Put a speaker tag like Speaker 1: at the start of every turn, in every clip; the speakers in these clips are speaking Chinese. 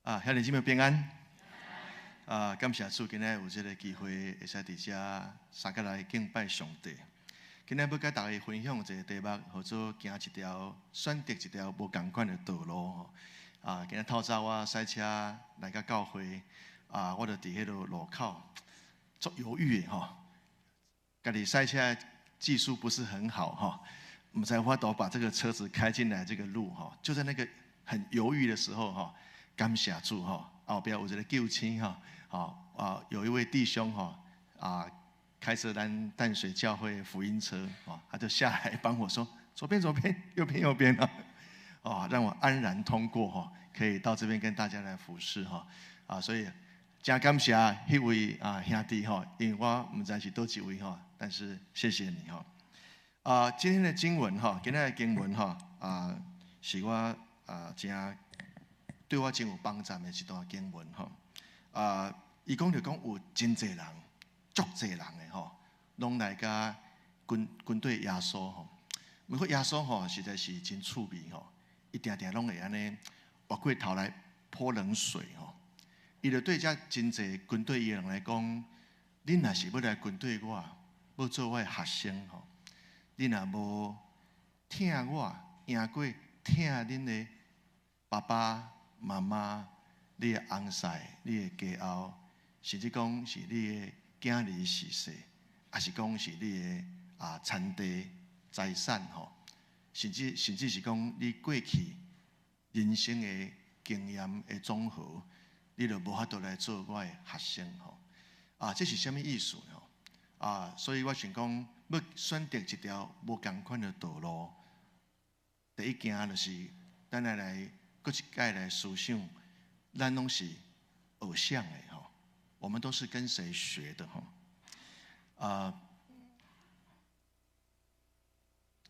Speaker 1: 兄弟姊妹平安。感谢主，今日有这个机会，会使伫遮三个来敬拜上帝。今日要甲大家分享一个题目，叫做行一条选择一条无共款的道路。今日透早我赛车来到教会，我就伫迄个路口，足犹豫的吼。家己赛车技术不是很好哈，我们才法度把这个车子开进来这个路哈。就在那个很犹豫的时候哈，感谢主哈，后边有一个救星哈，有一位弟兄哈开着淡水教会福音车他就下来帮我说左边左边，右边右边让我安然通过可以到这边跟大家来服侍所以真感谢那位兄弟因为我不知道是多几位但是谢谢你今天的经文今天的经文是我真对我真有帮助的一段经文他讲就讲有真侪人，足侪人的拢来甲军队耶稣不过耶稣实在是真趣味伊定定拢会安尼活过头来泼冷水伊就对遮真侪军队的人来讲，恁若是要来军队我，要做我的学生恁若无疼我，赢过疼恁的爸爸妈妈、你的翁婿、你的家后，甚至讲是你的囝儿逝世，还是讲是你的田地财产甚至是讲你过去人生的经验的总和。你就无法度来做我的学生这是什么意思所以我想讲，要选择一条无共款的道路，第一件就是咱来搁一摆来思想，咱拢是偶像的我们都是跟谁学的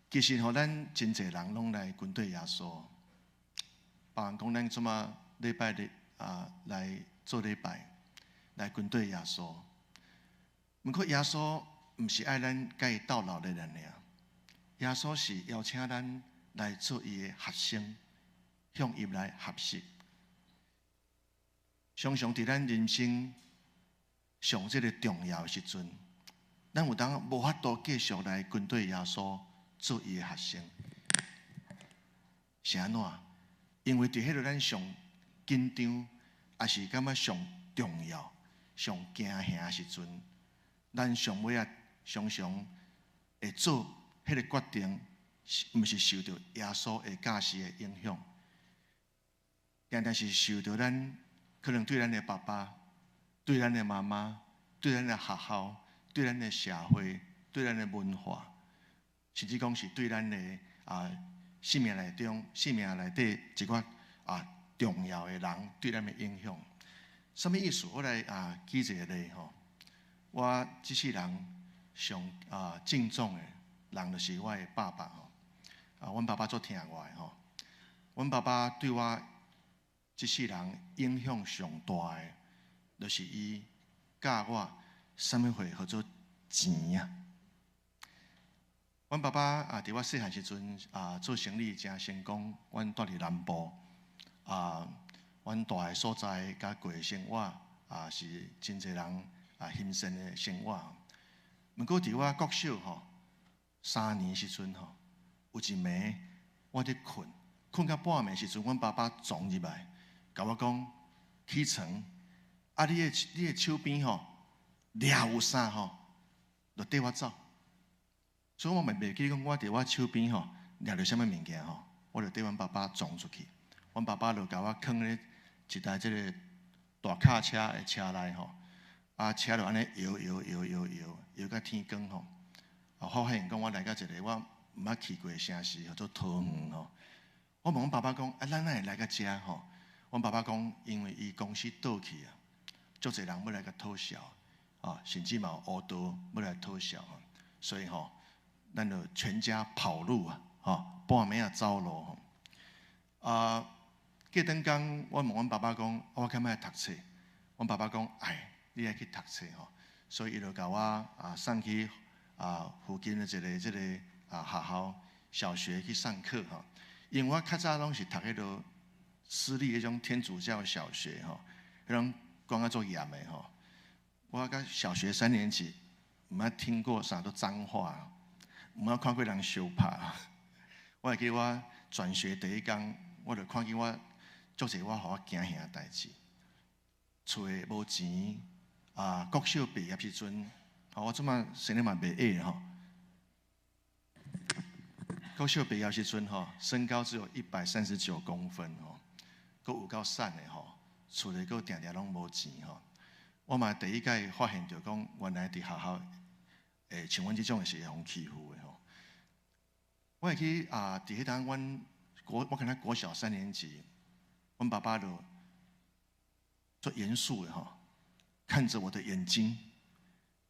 Speaker 1: 其实咱真侪人拢来军队耶稣，别人讲咱怎么礼拜日来做礼拜，来军队耶稣。不过耶稣不是爱咱甲伊斗老的人尔，耶稣是邀请咱来做伊的学生，向伊来学习。常常伫咱人生上这个重要的时阵，咱有当无法度继续来军队耶稣做伊的学生，是安怎？因为伫迄个咱上紧张，也是感觉上重要、上惊吓的时阵，咱上尾常常会做迄个决定，毋是受到耶稣的教示的影响，定是受到咱可能对咱的爸爸、对咱的妈妈、对咱的学校、对咱的社会、对咱的文化，甚至讲是对咱的生命内底一寡重要的人对咱的影响。什么意思？我来举一个例我这世人上敬重的人，就是我的爸爸阮爸爸足疼我的阮爸爸对我这世人影响上大的，就是伊教我什么会叫做钱阮爸爸伫我细汉时阵做生意真成功，阮住伫南部阮住的所在甲过的生活是真侪人欣赏的生活。不过伫我国小3年时阵有一暝我伫困到半暝时阵，阮爸爸撞入来，甲我讲起床你的手边抓有啥就缀我走。所以我袂记讲我伫我手边抓着什么物件我就缀阮爸爸撞出去。阮爸爸就甲我囥咧一台这个大卡车的车内车就安尼摇到天光好发现讲我来到一个我毋捌去过的城市叫做桃园我问阮爸爸讲咱哪会来到遮阮爸爸讲因为伊公司倒去足侪人要来甲讨销甚至嘛有乌道要来讨销所以咱就全家跑路半暝走路过顿工，我问阮爸爸讲，我敢要读册？阮爸爸讲，你爱去读册所以伊就甲我送去附近的一个学校小学去上课因为我较早拢是读迄个私立迄种天主教小学吼，迄种讲啊做严的吼。我甲小学3年级，毋捌听过啥都脏话，毋捌看过人相拍。我会记我转学第一天，我就看见我足侪我互我惊吓的代志。厝诶无钱国小毕业时阵，我即马身体嘛袂矮吼。国小毕业时阵身高只有139公分佫有够瘦的厝里佫定定拢无钱我嘛第一届发现着讲，原来伫学校像阮即种是会互欺负的我会记伫迄当我可能国小3年级，阮爸爸就做严肃的看着我的眼睛，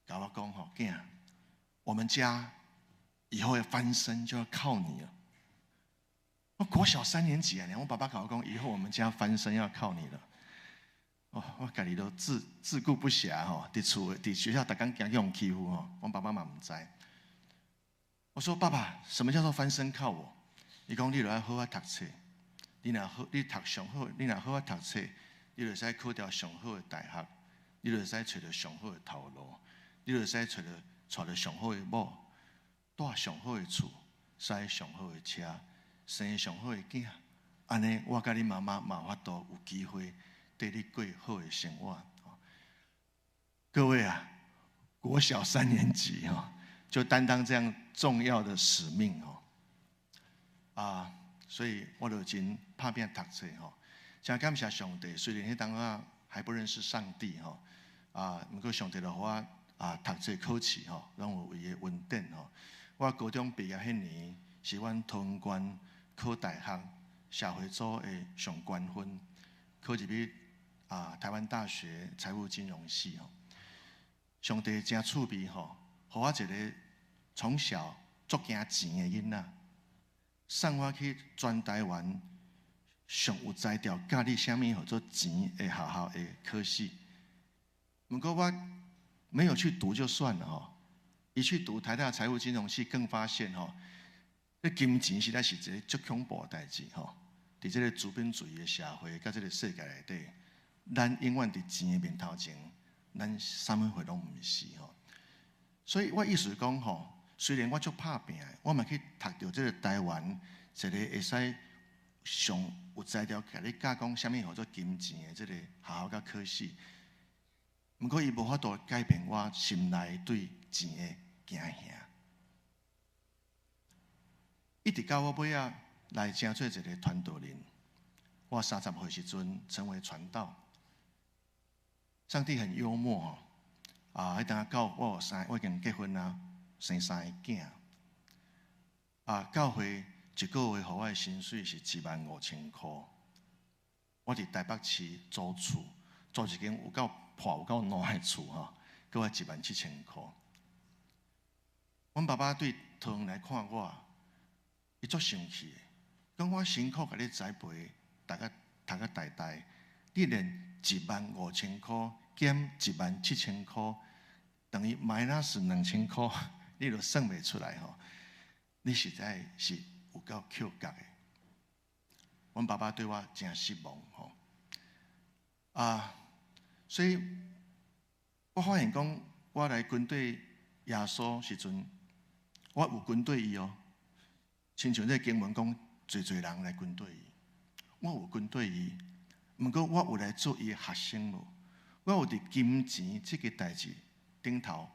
Speaker 1: 甲我讲囝，我们家以后要翻身就要靠你了。我国小3年级我爸爸甲我讲，以后我们家翻身要靠你了。我家己都自顾不暇伫厝伫学校，逐天惊去互欺负我爸爸嘛唔知。我说爸爸，什么叫做翻身靠我？伊讲你著要好好读册，你读上好，你若好好读册，你就使考到上好的大学，你就使找到上好的头路，你就使找到上好的某，住上好的厝，驶上好的车，生上好的囝。安尼，我甲你妈妈嘛有法度有机会带你过好的生活。各位啊，国小3年级就担当这样重要的使命所以我就真拍拼读册真感谢上帝。虽然迄当啊还不认识上帝不过上帝就互我读册考试拢有伊的恩典我高中毕业迄年是阮桃园县考大学社会组的上高分，考入去台湾大学财务金融系上帝真趣味互我一个从小足惊钱的囡仔，送我去全台湾上有才调教你啥物叫做钱的学校的科系。不过我没有去读就算了一去读台大财务金融系，更发现这金钱实在是一个足恐怖的代志伫这个资本主义的社会，甲这个世界内底，咱永远伫钱的面头前，咱啥物货拢毋是所以我意思讲虽然我足拍拼，我嘛去读到这个台湾一个会使上有才调，甲你教讲啥物叫做金钱的这个学校甲科系。不过伊无法度改变我心内对钱的惊吓。一直到我尾仔来成做一个传道人，我30岁时阵成为传道。上帝很幽默迄当到我已经结婚啦，生3个囝教会一个月互我的薪水是15000块。我伫台北市租厝，租一间有够破有够烂的厝搁我17000块。阮爸爸对桃园来看我，伊足生气的，讲我辛苦甲你栽培，读到大，你连15000块减17000块，等于-2000块，你都算袂出来你实在是有够扣角的。阮爸爸对我真失望所以我发现讲，我来跟对耶稣时阵，我有跟对伊亲像这经文讲，侪人来跟对伊，我有跟对伊。不过我有来做伊的学生无？我有伫金钱这个代志顶头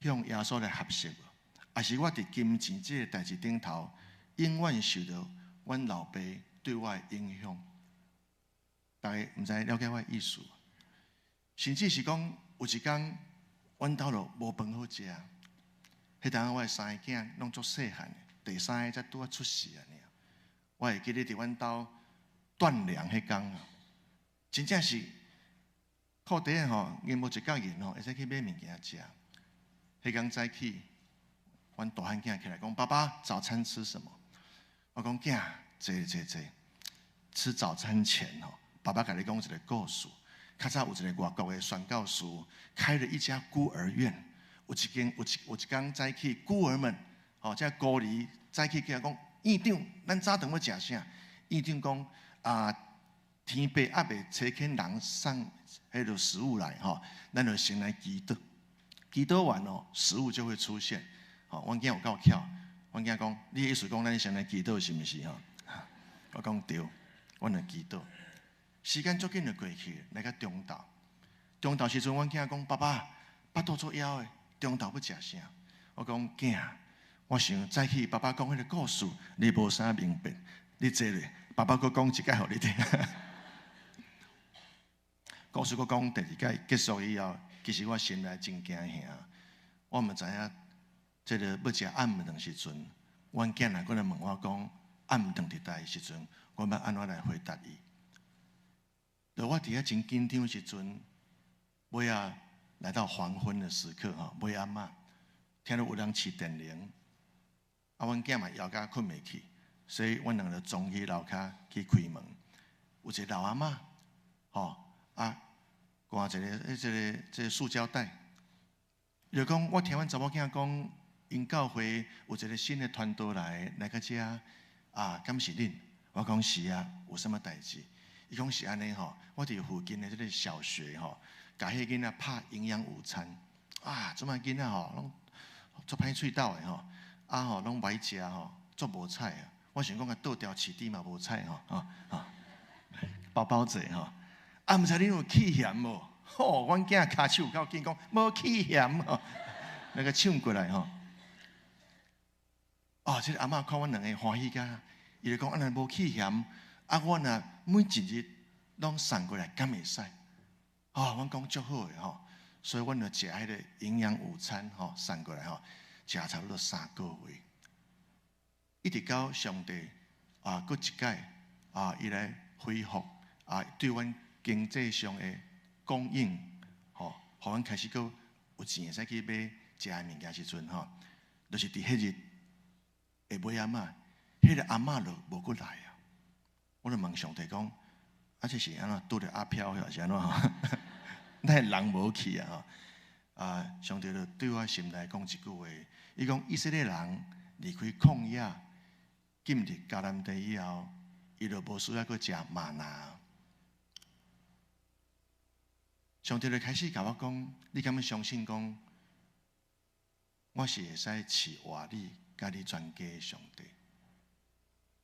Speaker 1: 向耶稣来学习无？还是我伫金钱这个代志顶头永远受到阮老爸对我的影响？大家毋知了解我的意思？甚至是讲有一天，阮兜就无饭好食。迄当我的3个囝拢足细汉的，第3个才拄出世我会记得伫阮兜断粮迄天真正是靠底下因无一角银会使去买物件食。迄天早起，阮大汉囝起来讲：“爸爸，早餐吃什么？”我讲：“囝，坐，吃早餐前爸爸甲你讲一个故事。较早有一个外国的宣教师开了一家孤儿院。有一天早起，孤儿们这孤儿早起起来讲：院长，咱早顿要食啥？院长讲：天白还未差遣人送迄个食物来吼，咱就先来祈祷，祈祷完哦，食物就会出现。吼，阮囝有够巧，阮囝讲，你意思讲咱先来祈祷是毋是吼？我讲对，阮就祈祷。时间足紧就过去，来到中昼。中昼时阵，阮囝讲：爸爸，巴肚做枵的，中昼要食啥？我讲囝，我想早起爸爸讲迄个故事，你无啥明白，你坐咧，爸爸佫讲一解互你听。故事佫讲第二解结束以后，其实我心内真惊吓。我毋知影，这个要食暗顿时阵，阮囝来过来问我讲，暗顿伫倒时阵，我要安怎来回答伊？就我伫遐真紧张时阵，尾啊来到黄昏的时刻吼，尾暗仔听到有人试电铃，阮囝嘛枵甲困袂去，所以阮两个冲去楼骹去开门，有一个老阿嬷，挂一个塑胶袋，就讲我听阮查某囝讲，因教会有一个新的团队来到遮，敢是恁？我讲是啊，有什么代志？伊讲是安尼吼，我伫附近的这个小学吼，甲迄囡仔拍营养午餐，即摆囡仔吼拢足歹喙斗的吼，拢歹食吼，足无菜啊！我想讲倒掉饲猪嘛无菜吼，包者吼。毋知恁有气嫌无？吼，阮囝骹手够紧讲无气嫌吼，那个抢过来吼。这个阿嬷看阮两个欢喜甲，伊就讲安尼无气嫌，阮若每一日拢送过来，敢会使？阮讲足好诶吼，所以阮就食迄个营养午餐吼，送过来吼，食差不多3个月，一直到上帝佫一届伊来恢复对阮经济上的供应，互阮开始佫有钱会使去买食的物件时阵吼，就是伫迄日下尾暗仔，迄个阿嬷就无佫来啊。我就问上帝讲：这是安怎拄着阿飘是安怎吼？咱人无去啊上帝就对我心内讲一句话，伊讲以色列人离开旷野，进入迦南地以后，伊就无需要佫食玛拿。上帝就开始甲我讲：你敢要相信讲，我是会使饲活你，甲你全家的上帝？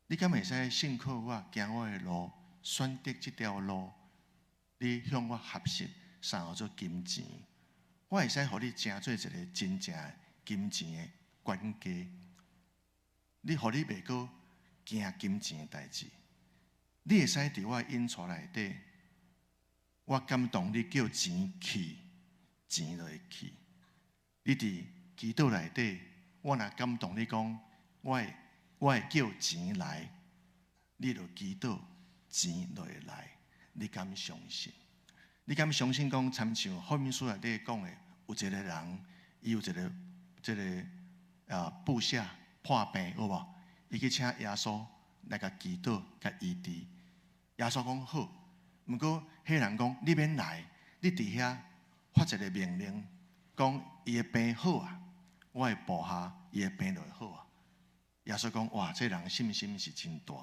Speaker 1: 你敢会使信靠我，行我的路，选择这条路？你向我合适，送我做金钱，我会使互你成做一个真正的金钱的管家。你互你袂过惊金钱的代志，你会使伫我因厝内底。我感动你叫钱去，钱就会去。你伫祈祷内底，我若感动你讲，我会叫钱来，你就祈祷，钱就会来。你敢相信？你敢相信讲，参像福音书内底讲的，有一个人，伊有一个部下破病，有无？伊去请耶稣来甲祈祷、甲医治。耶稣讲好。毋过，迄人讲：你免来，你伫遐发一个命令，讲伊的病好啊，我的部下伊的病就会好啊。耶稣讲：哇，这人信心是真大，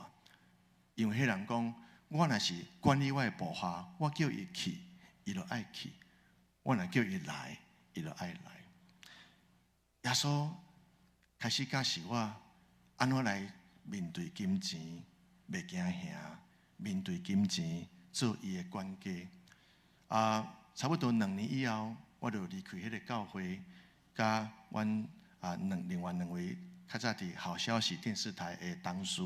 Speaker 1: 因为迄人讲：我若是管理我的部下，我叫伊去，伊就爱去；我若叫伊来，伊就爱来。耶稣开始教示我安怎来面对金钱，袂惊吓，面对金钱。做伊的管家差不多2年以后，我就离开迄个教会，甲阮另外2位较早伫好消息电视台的同事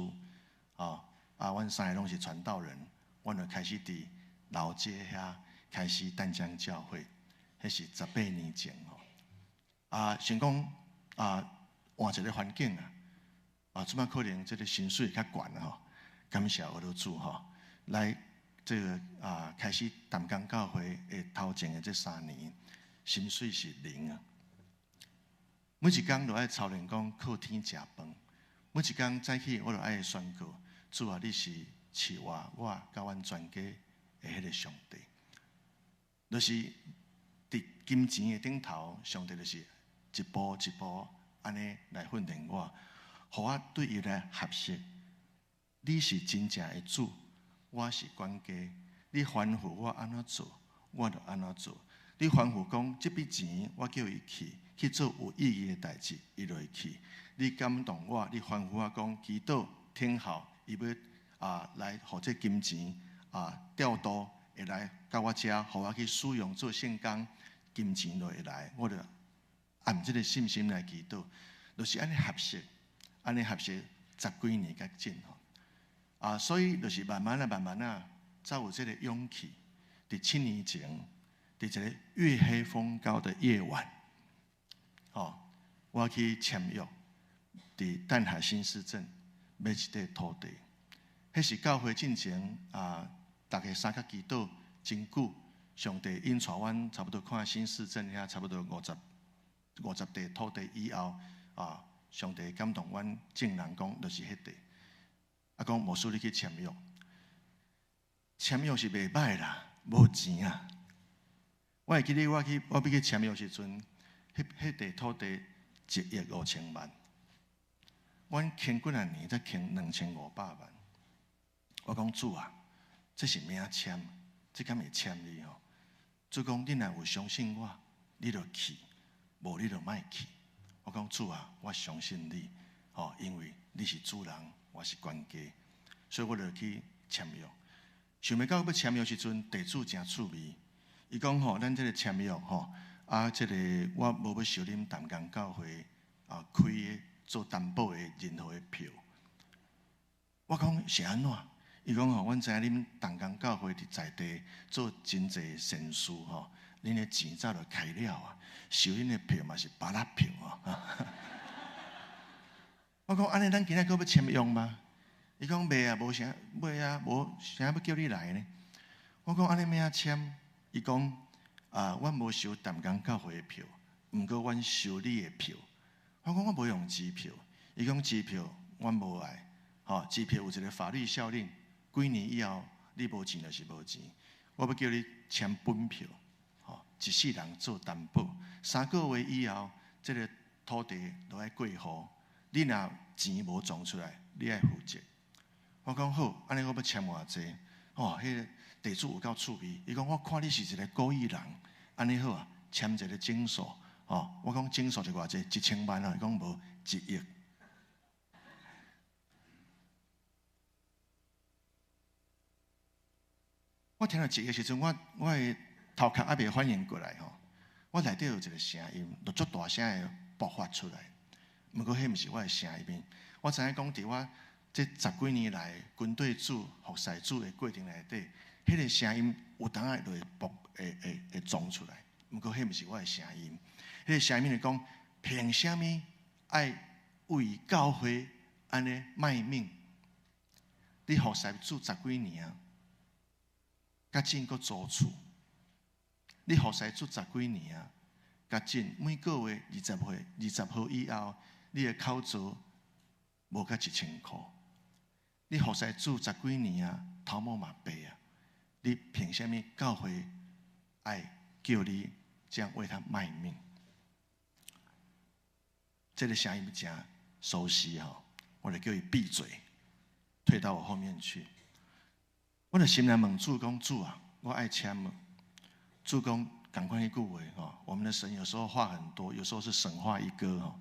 Speaker 1: 阮3个拢是传道人，阮就开始伫老街遐开始淡江教会，迄是18年前想讲换一个环境即摆可能这个薪水较悬感谢我的主来。这个开始淡江教会的头前的这3年，薪水是0啊。每一天都爱操练讲靠天吃饭，每一天早起我就爱宣告：主啊，你是饲我甲阮全家的迄个上帝。就是伫金钱的顶头，上帝就是一步一步安尼来训练我，互我对伊来合适。你是真正的主。我是管家，你吩咐我安怎做，我就安怎做。你吩咐讲，这笔钱我叫伊去做有意义的代志，伊就会去。你感动我，你吩咐我讲，祈祷天后，伊要来，互这金钱调度会来到我遮，互我去使用做圣工，金钱就会来，我就按这个信心来祈祷，就是安尼合适，安尼合适10几年较近吼。所以就是慢慢才有这个勇气。伫7年前，伫一个月黑风高的夜晚，我去签约，伫淡海新市镇买一块土地。迄是教会进前大家三角祈祷真久，上帝引带阮差不多看新市镇遐差不多50地土地以后，上帝感动阮证人讲，就是迄地。讲无需你去签约，签约是袂歹啦，无钱啊。我会记得我要去签约时阵，迄地土地1亿5千万，阮欠几啊年才欠2500万。我讲主啊，这是咩签？这敢会签你吼？主讲你若有相信我，你就去；无你就莫去。我讲主啊，我相信你，因为你是主人，我是管家，所以我就去签约。想袂到要签约时阵，地主真趣味。伊讲咱这个签约这个我无要收恁淡江教会开的做担保的任何的票。我讲是安怎？伊讲阮知影恁淡江教会在地做真济善事恁的钱早就开了收恁的票嘛是巴拉票我讲安尼，咱今仔搁要签约吗？伊讲袂啊，无啥买啊，无啥要叫你来呢。我讲安尼咩签？伊讲阮无收淡江教会的票，毋过阮收你的票。我讲我无用支票，伊讲支票阮无爱，支票有一个法律效力，几年以后你无钱就是无钱。我要叫你签本票，一世人做担保，3个月以后，这个土地就爱过户。你若钱无装出来，你爱负责。我讲好，安尼我要签偌济？迄个地主有够趣味。伊讲我看你是一个故意人，安尼好签一个证书。我讲证书是偌济？1000万伊讲无1亿。我听到1亿时阵，我的头壳还未反应过来我内底有一个声音，就足大声的爆发出来。不过，迄毋是我的声音。我知影讲，伫我这10几年来军队主、服侍主的过程内底，迄个声音有当下就会装出来。不过，迄毋是我的声音。迄个声音是讲，凭什么爱为教会安尼卖命？你服侍主10几年甲真阁租厝。你服侍主10几年甲真每个月20号以后。你的口租无甲1000块，你服侍主10几年头毛嘛白你凭什么教会爱叫你这样为他卖命？这个声音真熟悉我就叫伊闭嘴，退到我后面去。我就心内问主讲：主啊，我爱签嘛。主讲赶快一句话我们的神有时候话很多，有时候是神话一个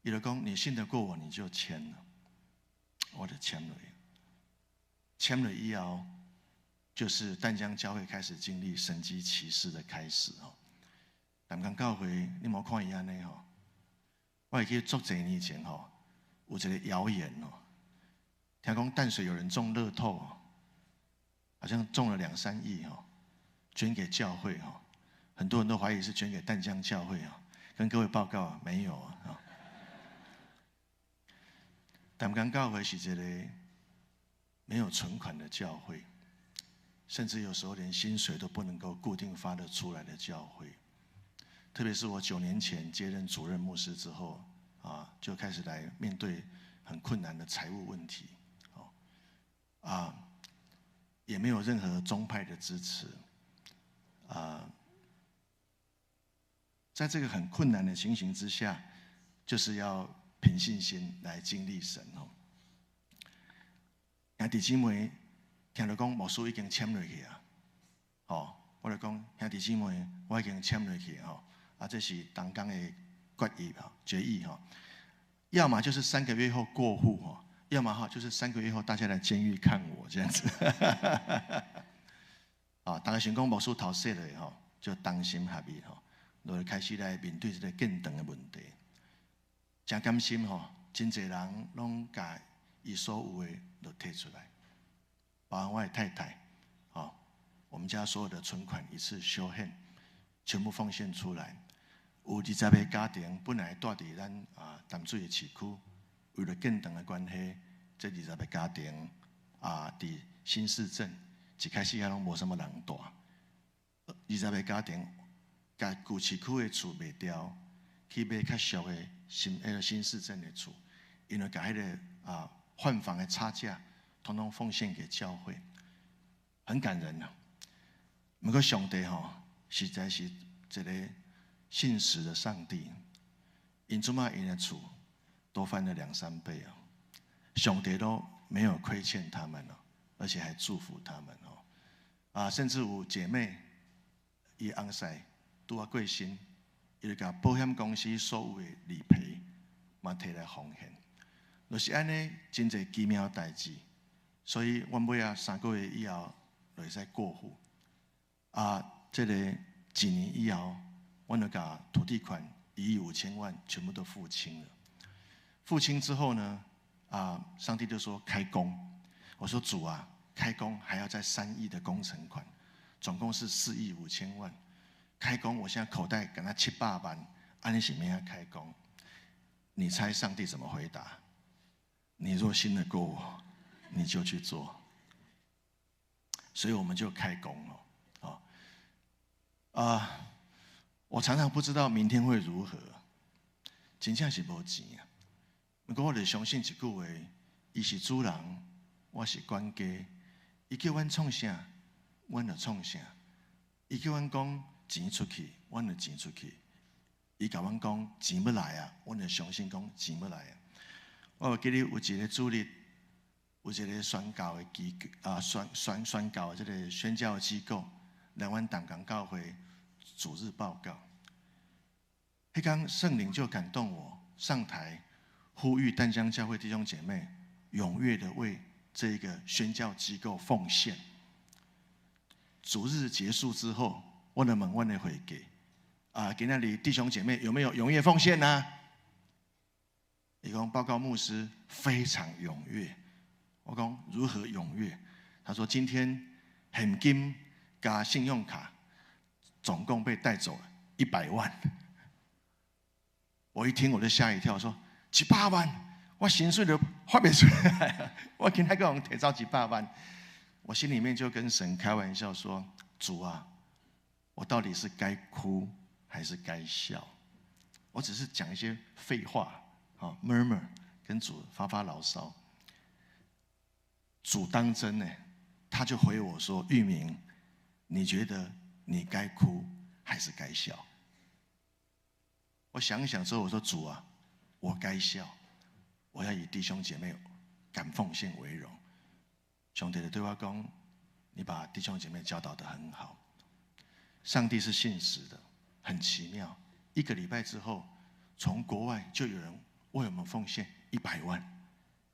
Speaker 1: 伊就讲：“你信得过我，你就签了。”我就签了。签了以后，就是淡江教会开始经历神迹奇事的开始淡江教会，你莫看伊安尼我会记得足侪年前有一个谣言听讲淡水有人中乐透好像中了2、3亿捐给教会很多人都怀疑是捐给淡江教会跟各位报告没有淡江教会是一个没有存款的教会，甚至有时候连薪水都不能够固定发得出来的教会。特别是我9年前接任主任牧师之后就开始来面对很困难的财务问题也没有任何宗派的支持在这个很困难的情形之下，就是要凭信心来经历神弟兄们，听到讲牧师已经签落去啊，哦，我就讲兄弟姊妹，我已经签落去吼，啊，这是同工的决议哈，要么就是3个月后过户哈，要么就是3个月后大家来监狱看我这样子，啊，大家想讲牧师头洗了吼，就当心合意吼，就开始来面对这个更长的问题，真甘心吼，真侪人拢把伊所有的都摕出来，包含我的太太，哦，我们家所有的存款一次修献，全部奉献出来。有20个家庭本来住伫咱淡水的市区，为了更长的关系，这20个家庭伫新市镇一开始也拢无什么人住，20个家庭甲旧市区的厝卖掉，去买较俗的新市镇的厝，因为甲迄个换房的差价，统统奉献给教会，很感人啊。不过上帝实在是一个信实的上帝，因这么因的厝都翻了2、3倍哦，上帝都没有亏欠他们哦，而且还祝福他们哦，甚至有姐妹伊翁婿拄过身，伊就甲保险公司所有的理赔嘛摕来奉献，就是安尼真侪奇妙代志，所以阮尾3个月以后就会使过户这个1年以后。我就把土地款1亿5千万全部都付清了。付清之后呢，上帝就说开工。我说主啊，开工还要再3亿的工程款，总共是4亿5千万。开工，我现在口袋给他700万，安尼是没要开工。你猜上帝怎么回答？你若信得过我，你就去做。所以我们就开工了。我常常不知道明天会如何，真正是无钱啊。不过我就相信一句话：，伊是主人，我是管家。伊叫阮创啥，阮就创啥；伊叫阮讲钱出去，阮就钱出去；伊甲阮讲钱要来啊，阮就相信讲钱要来啊。我记得有一个主日，有一个宣教的宣教的这个宣教的机构来阮淡江教会。主日报告，那天圣灵就感动我上台呼吁淡江教会弟兄姐妹踊跃的为这一个宣教机构奉献。主日结束之后，我的问阮的会给今天里弟兄姐妹有没有踊跃奉献呢？伊讲报告牧师非常踊跃。我讲如何踊跃？他说今天现金加信用卡。总共被带走了100万，我一听我就吓一跳，说100万，我薪水都发不出来，我今天给我们提早100万，我心里面就跟神开玩笑说：主啊，我到底是该哭还是该笑？我只是讲一些废话，murmur 跟主发发牢骚。主当真呢，他就回我说：玉明，你觉得？你该哭还是该笑？我想一想之后，我说主啊，我该笑，我要以弟兄姐妹敢奉献为荣。兄弟的对话讲，你把弟兄姐妹教导得很好。上帝是信实的，很奇妙。1个礼拜之后，从国外就有人为我们奉献100万，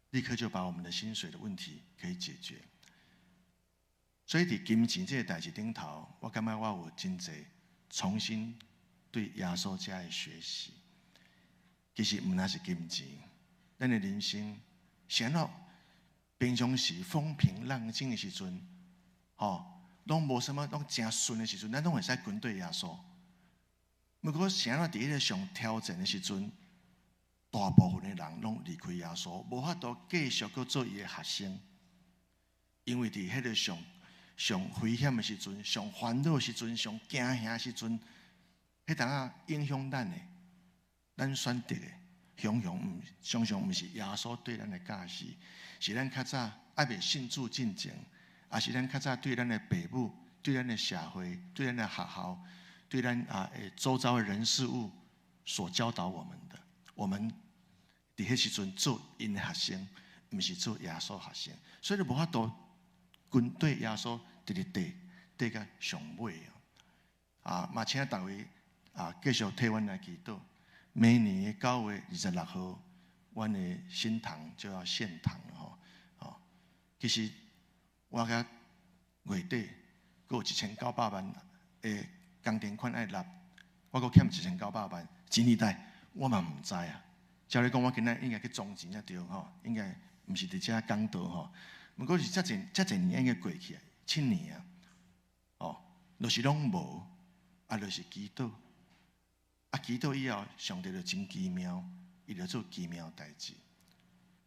Speaker 1: 立刻就把我们的薪水的问题可以解决。所以伫金钱这个代志顶头，我感觉我有真侪重新对耶稣家的学习。其实唔那是金钱，咱的人生想到平常时风平浪静的时阵，拢无什么拢真顺的时阵，咱拢会使跟对耶稣。不过想到伫迄个上挑战的时阵，大部分的人拢离开耶稣，无法度继续去做伊的学生，因为伫迄个上危险的时阵、上烦恼的时阵、上惊吓的时阵，迄当影响咱的，咱选择的，常常毋是耶稣对咱的教示，是咱较早还未信主进前，也是咱较早对咱的父母、对咱的社会、对咱的学校、对咱周遭的人事物所教导我们的。我们伫迄时阵做因的学生，毋是做耶稣学生，所以就无法度跟对耶稣直直对到上尾嘛，请大家继续替阮来祈祷。明年的9月26号，阮的新堂就要献堂其实我甲月底还有1900万的工程款爱纳，我还欠1900万，钱利贷我嘛唔知啊。照你讲，我今仔应该去装钱才对应该唔是伫遮讲道不过是遮侪年应该过去7年就是拢无就是祈祷祈祷以后，上帝就真奇妙，伊就做奇妙代志。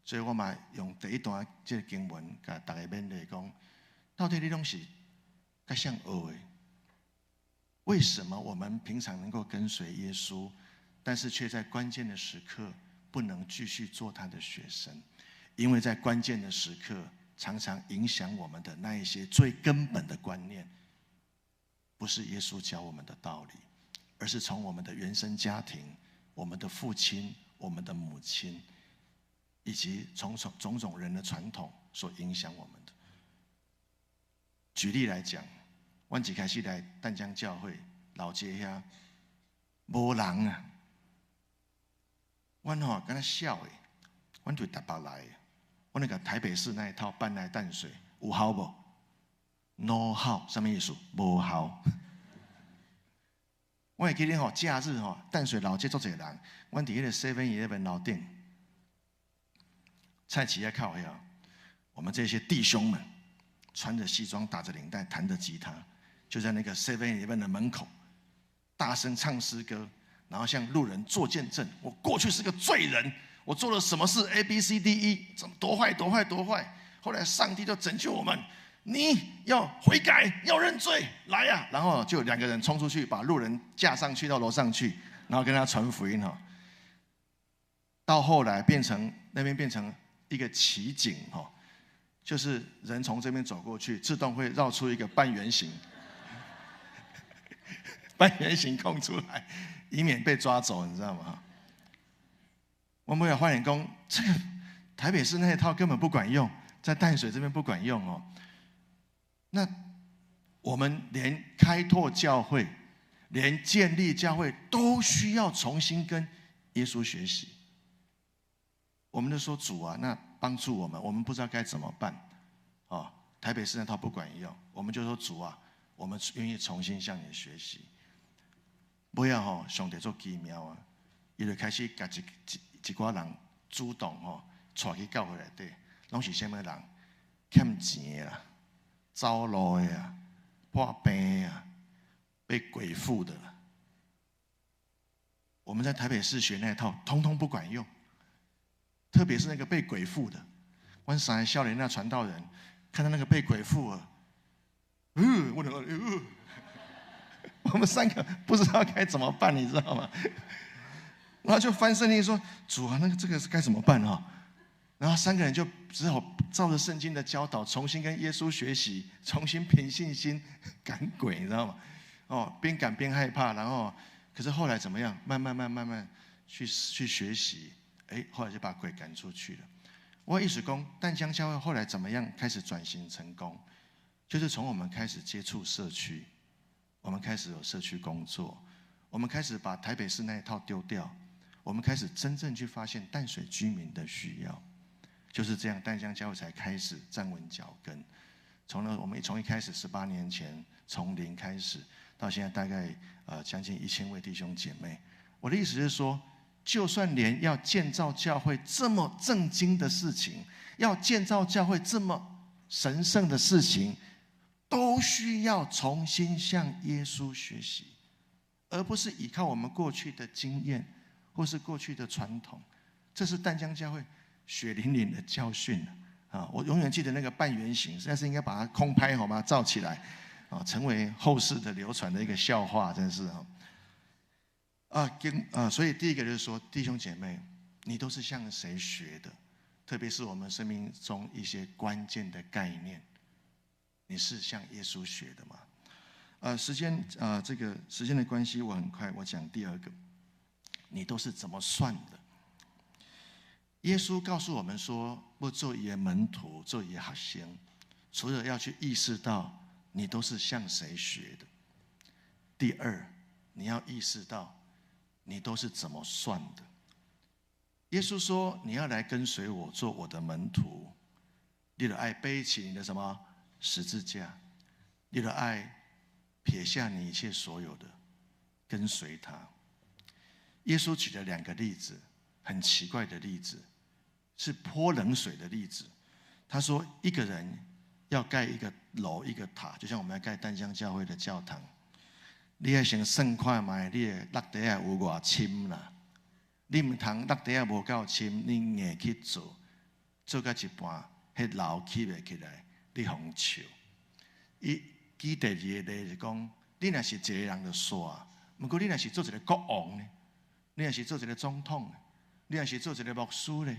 Speaker 1: 所以我嘛用第一段这个经文，甲大家勉励讲，到底你拢是甲谁学的？为什么我们平常能够跟随耶稣，但是却在关键的时刻不能继续做他的学生？因为在关键的时刻，常常影响我们的那一些最根本的观念，不是耶稣教我们的道理，而是从我们的原生家庭、我们的父亲、我们的母亲，以及种种人的传统所影响我们的。举例来讲，我一开始来淡江教会老街遐无人啊，我敢若笑的，我对台北来的，我那个台北市那一套搬来淡水有效无 ？No 效，什么意思？无效。我会记得假日淡水老街做侪人，我伫迄个 7-11 楼顶，菜市仔靠遐，我们这些弟兄们穿着西装，打着领带，弹着吉他，就在那个 7-11 的门口，大声唱诗歌，然后向路人做见证。我过去是个罪人，我做了什么事 ？ABCDE， 怎么多坏多坏多坏？后来上帝就拯救我们。你要悔改，要认罪，来呀！然后就2个人冲出去，把路人架上去到楼上去，然后跟他传福音到后来那边变成一个奇景就是人从这边走过去，自动会绕出一个半圆形，半圆形空出来，以免被抓走，你知道吗？我们要发现说，这个台北市那一套根本不管用，在淡水这边不管用那我们连开拓教会、连建立教会都需要重新跟耶稣学习。我们就说主啊，那帮助我们，我们不知道该怎么办台北市那套不管用，我们就说主啊，我们愿意重新向你学习。不要上帝做奇妙伊就开始把一挂人主动带去教会内底，拢是什么人？欠钱的啦。走路的破病被鬼附的了。我们在台北市学那一套，通通不管用。特别是那个被鬼附的，我们3个少年那传道人，看到那个被鬼附了，我们3个不知道该怎么办，你知道吗？然后就翻圣经说：“主啊，这个是该怎么办然后3个人就只好照着圣经的教导，重新跟耶稣学习，重新凭信心赶鬼，你知道吗？边赶边害怕，然后可是后来怎么样？慢慢去学习，后来就把鬼赶出去了。我意思说，淡江教会后来怎么样开始转型成功？就是从我们开始接触社区，我们开始有社区工作，我们开始把台北市那一套丢掉，我们开始真正去发现淡水居民的需要。就是这样，淡江教会才开始站稳脚跟。我们从一开始18年前从0开始，到现在大概将近1000位弟兄姐妹。我的意思是说，就算连要建造教会这么正经的事情，要建造教会这么神圣的事情，都需要重新向耶稣学习，而不是依靠我们过去的经验或是过去的传统。这是淡江教会血淋淋的教训我永远记得那个半圆形，实在是应该把它空拍好吗？照起来成为后世的流传的一个笑话，真是所以第一个就是说，弟兄姐妹，你都是向谁学的？特别是我们生命中一些关键的概念，你是向耶稣学的吗？时间的关系，我很快我讲第2个，你都是怎么算的？耶稣告诉我们说，要做伊的门徒，做伊的学生，除了要去意识到你都是向谁学的，第二，你要意识到你都是怎么算的。耶稣说：“你要来跟随我，做我的门徒，你的爱背起你的什么十字架，你的爱撇下你一切所有的，跟随他。”耶稣举了2个例子，很奇怪的例子，是泼冷水的例子。他说，一个人要盖一个楼、一个塔，就像我们要盖淡江教会的教堂，你要先算看卖你的落地有偌深啦。你唔通落地无够深，你硬去做，做到一半，迄楼起袂起来，你互笑。伊举第2个例就讲，你若是一个人就煞，不过你若是做一个国王呢，你若是做一个总统，你若是做一个牧师呢，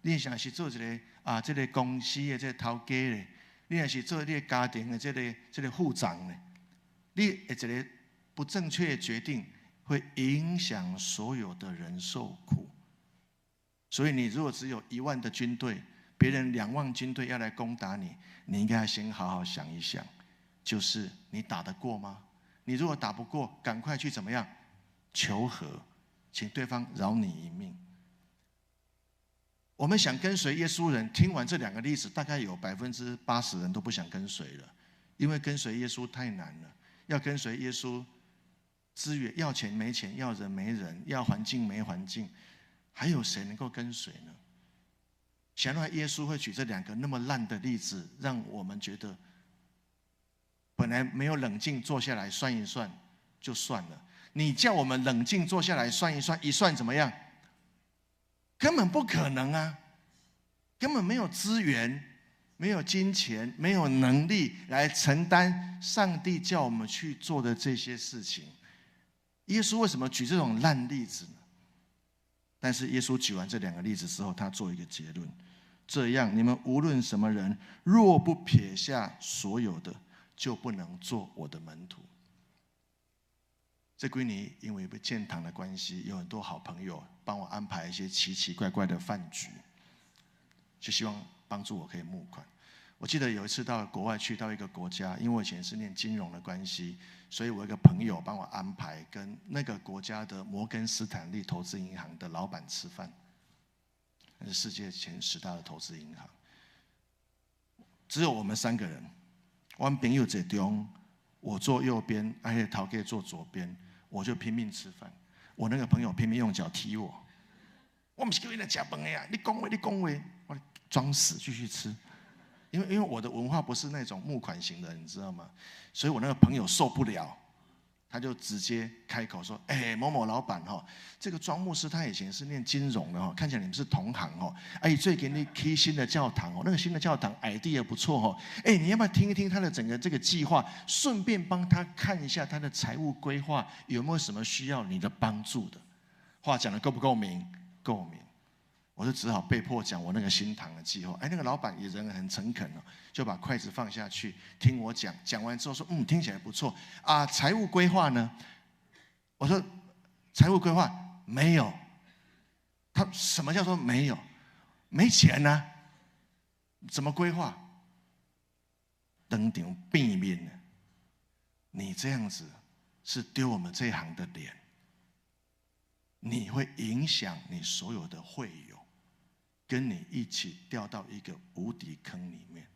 Speaker 1: 你若是做一个这个公司的这个头家呢，你若是做你的家庭的这个副长呢，你一个不正确的决定，会影响所有的人受苦。所以你如果只有1万的军队，别人2万军队要来攻打你，你应该先好好想一想，就是你打得过吗？你如果打不过，赶快去怎么样求和，请对方饶你一命。我们想跟随耶稣人，听完这2个例子，大概有80%人都不想跟随了，因为跟随耶稣太难了。要跟随耶稣，资源要钱没钱，要人没人，要环境没环境，还有谁能够跟随呢？想到耶稣会举这2个那么烂的例子，让我们觉得本来没有冷静坐下来算一算就算了，你叫我们冷静坐下来算一算，一算怎么样？根本不可能啊！根本没有资源，没有金钱，没有能力来承担上帝叫我们去做的这些事情。耶稣为什么举这种烂例子呢？但是耶稣举完这2个例子之后，他做一个结论：这样，你们无论什么人，若不撇下所有的，就不能做我的门徒。这几年因为建堂的关系，有很多好朋友帮我安排一些奇奇怪怪的饭局，就希望帮助我可以募款。我记得有一次到国外去，到一个国家，因为我以前是念金融的关系，所以我有一个朋友帮我安排跟那个国家的摩根斯坦利投资银行的老板吃饭，那是世界前10大的投资银行。只有我们3个人，我朋友在中，我坐右边，而且陶哥坐左边，我就拼命吃饭。我那个朋友拼命用脚踢我，我不是叫你来吃饭的呀！你讲话，我装死继续吃。因为我的文化不是那种募款型的，你知道吗？所以我那个朋友受不了，他就直接开口说：“某某老板这个庄牧师他以前是念金融的看起来你们是同行最近你开新的教堂那个新的教堂 idea 不错你要不要听一听他的整个这个计划，顺便帮他看一下他的财务规划有没有什么需要你的帮助的？”话讲得够不够明？够明。我就只好被迫讲我那个新堂的计划。那个老板也人很诚恳就把筷子放下去听我讲。讲完之后说：“听起来不错啊。财务规划呢？”我说：“财务规划没有。”他什么叫做没有？没钱啊？怎么规划？当场变面了。你这样子是丢我们这一行的脸，你会影响你所有的会友。跟你一起掉到一个无底坑里面，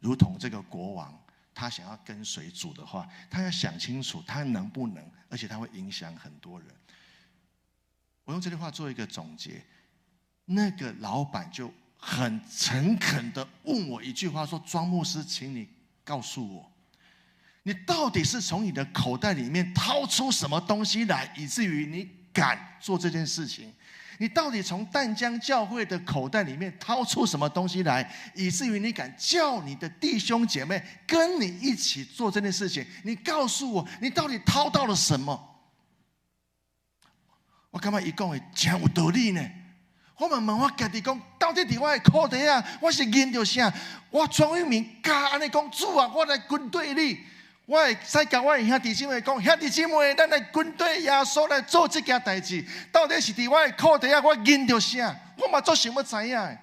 Speaker 1: 如同这个国王，他想要跟随主的话，他要想清楚他能不能，而且他会影响很多人。我用这句话做一个总结，那个老板就很诚恳的问我一句话，说：“庄牧师，请你告诉我，你到底是从你的口袋里面掏出什么东西来，以至于你敢做这件事情？你到底从淡江教会的口袋里面掏出什么东西来，以至于你敢叫你的弟兄姐妹跟你一起做这件事情？你告诉我，你到底掏到了什么？”我感觉他讲的真有道理呢。我问我自己讲，到底在我的口袋啊，我是认到啥？我庄永明敢安尼讲，主啊，我来跟对你。我会使甲我的兄弟姐妹讲，兄弟姐妹，咱来跟对耶稣来做这件代志，到底是伫我的口袋啊？我认到啥？我嘛做想要知影的。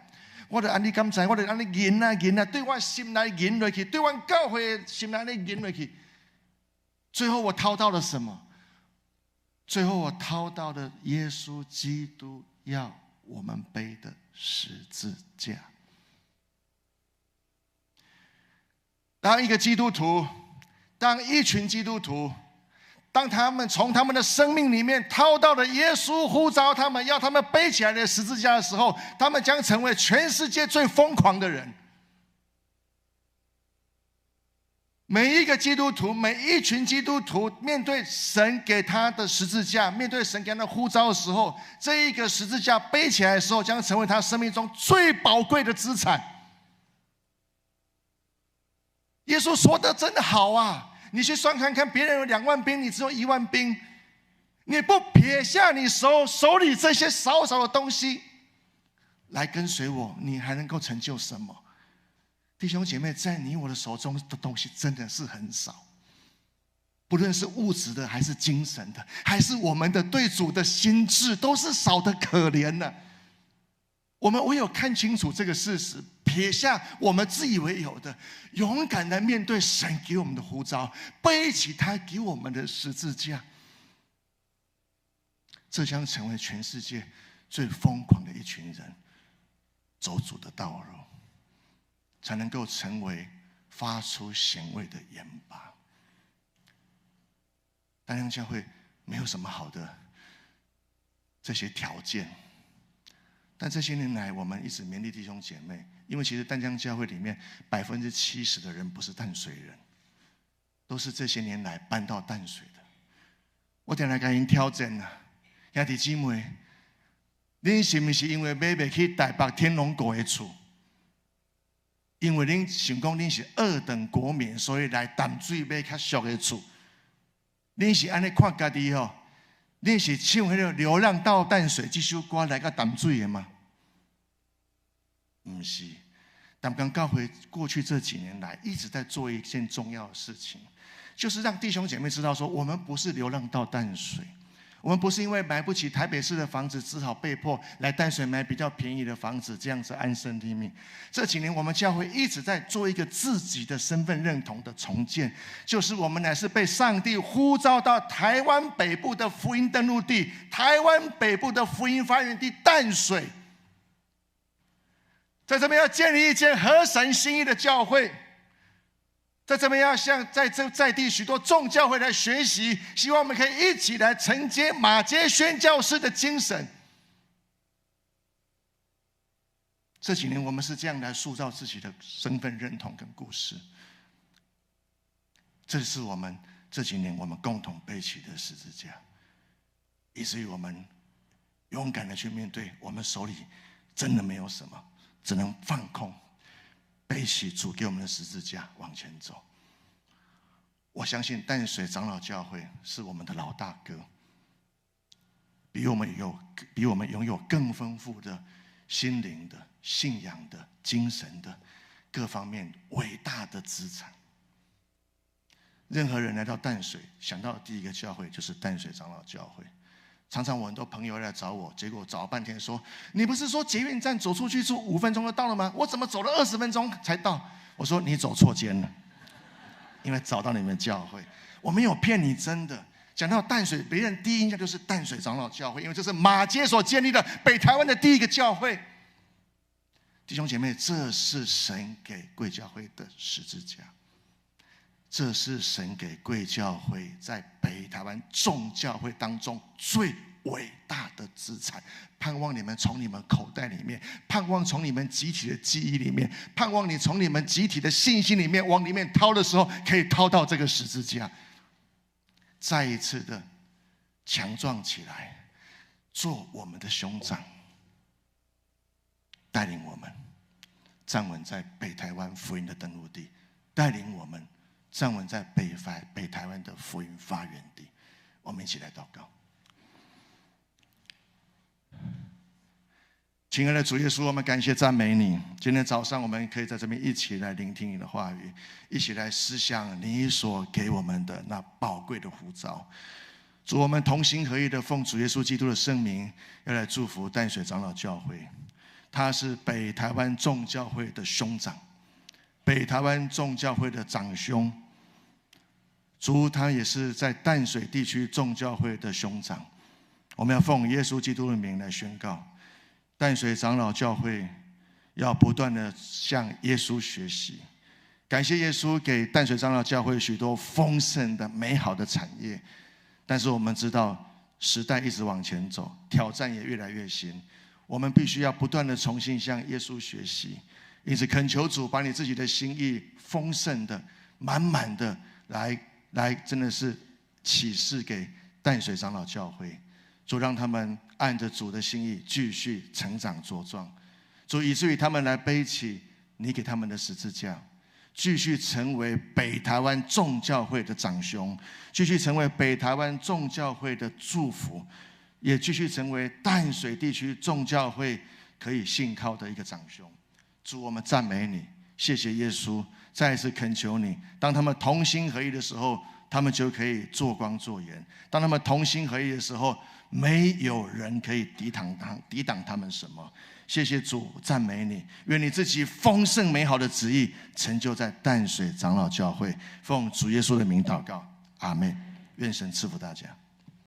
Speaker 1: 我就安尼感知，我就安尼吟啊吟啊，对我心内吟落去，对我教会心内安尼吟落去。最后我掏到了什么？最后我掏到了耶稣基督要我们背的十字架。当一个基督徒，当一群基督徒，当他们从他们的生命里面掏到了耶稣呼召他们要他们背起来的十字架的时候，他们将成为全世界最疯狂的人。每一个基督徒，每一群基督徒面对神给他的十字架，面对神给他的呼召的时候，这一个十字架背起来的时候，将成为他生命中最宝贵的资产。耶稣说的真的好啊！你去算看看，别人有2万兵，你只有1万兵，你不撇下你手里这些少少的东西来跟随我，你还能够成就什么？弟兄姐妹，在你我的手中的东西真的是很少，不论是物质的，还是精神的，还是我们的对主的心志，都是少得可怜的。我们唯有看清楚这个事实，撇下我们自以为有的，勇敢的面对神给我们的呼召，背起他给我们的十字架，这将成为全世界最疯狂的一群人，走主的道路，才能够成为发出咸味的盐巴。单向教会没有什么好的这些条件，但这些年来我们一直勉励弟兄姐妹，因为其实淡江教会里面70%的人不是淡水人，都是这些年来搬到淡水的。我定来跟您挑战啊，兄弟姊妹，您是不是因为买不起台北天龙国的厝？因为您想讲您是2等国民，所以来淡水买较俗的厝。您是安尼看家己吼？恁是唱迄个《流浪到淡水》这首歌来到淡水的吗？不是，淡江教会过去这几年来一直在做一件重要的事情，就是让弟兄姐妹知道说，我们不是流浪到淡水，我们不是因为买不起台北市的房子，只好被迫来淡水买比较便宜的房子，这样子安身立命。这几年我们教会一直在做一个自己的身份认同的重建，就是我们乃是被上帝呼召到台湾北部的福音登陆地，台湾北部的福音发源地淡水，在这边要建立一间合神心意的教会，在这边要向在地许多众教会来学习，希望我们可以一起来承接马偕宣教士的精神。这几年我们是这样来塑造自己的身份认同跟故事，这是我们这几年我们共同背起的十字架，以至于我们勇敢的去面对我们手里真的没有什么，只能放空，背起主给我们的十字架往前走。我相信淡水长老教会是我们的老大哥，比我们拥有更丰富的心灵的、信仰的、精神的各方面伟大的资产。任何人来到淡水，想到的第一个教会就是淡水长老教会。常常我很多朋友来找我，结果找了半天说：“你不是说捷运站走出去就5分钟就到了吗？我怎么走了20分钟才到？”我说：“你走错间了，因为找到你们教会，我没有骗你，真的。”讲到淡水，别人第一印象就是淡水长老教会，因为这是马偕所建立的北台湾的第一个教会。弟兄姐妹，这是神给贵教会的十字架，这是神给贵教会在北台湾众教会当中最伟大的资产。盼望你们从你们口袋里面，盼望从你们集体的记忆里面，盼望你从你们集体的信心里面往里面掏的时候，可以掏到这个十字架，再一次的强壮起来，做我们的兄长，带领我们站稳在北台湾福音的登陆地，带领我们站稳在北台湾的福音发源地。我们一起来祷告。亲爱的主耶稣，我们感谢赞美你。今天早上我们可以在这边一起来聆听你的话语，一起来思想你所给我们的那宝贵的呼召。主，我们同心合意的奉主耶稣基督的圣名，要来祝福淡水长老教会。他是北台湾众教会的兄长，北台湾众教会的长兄。主，他也是在淡水地区众教会的兄长。我们要奉耶稣基督的名来宣告，淡水长老教会要不断的向耶稣学习。感谢耶稣给淡水长老教会许多丰盛的美好的产业，但是我们知道时代一直往前走，挑战也越来越新，我们必须要不断的重新向耶稣学习。因此恳求主把你自己的心意丰盛的满满的来真的是启示给淡水长老教会。主，让他们按着主的心意继续成长茁壮，主，以至于他们来背起你给他们的十字架，继续成为北台湾众教会的长兄，继续成为北台湾众教会的祝福，也继续成为淡水地区众教会可以信靠的一个长兄。主，我们赞美你，谢谢耶稣，再一次恳求你，当他们同心合一的时候，他们就可以做光做盐；当他们同心合一的时候，没有人可以抵挡他们什么。谢谢主，赞美你，愿你自己丰盛美好的旨意成就在淡水长老教会。奉主耶稣的名祷告，阿们。愿神赐福大家。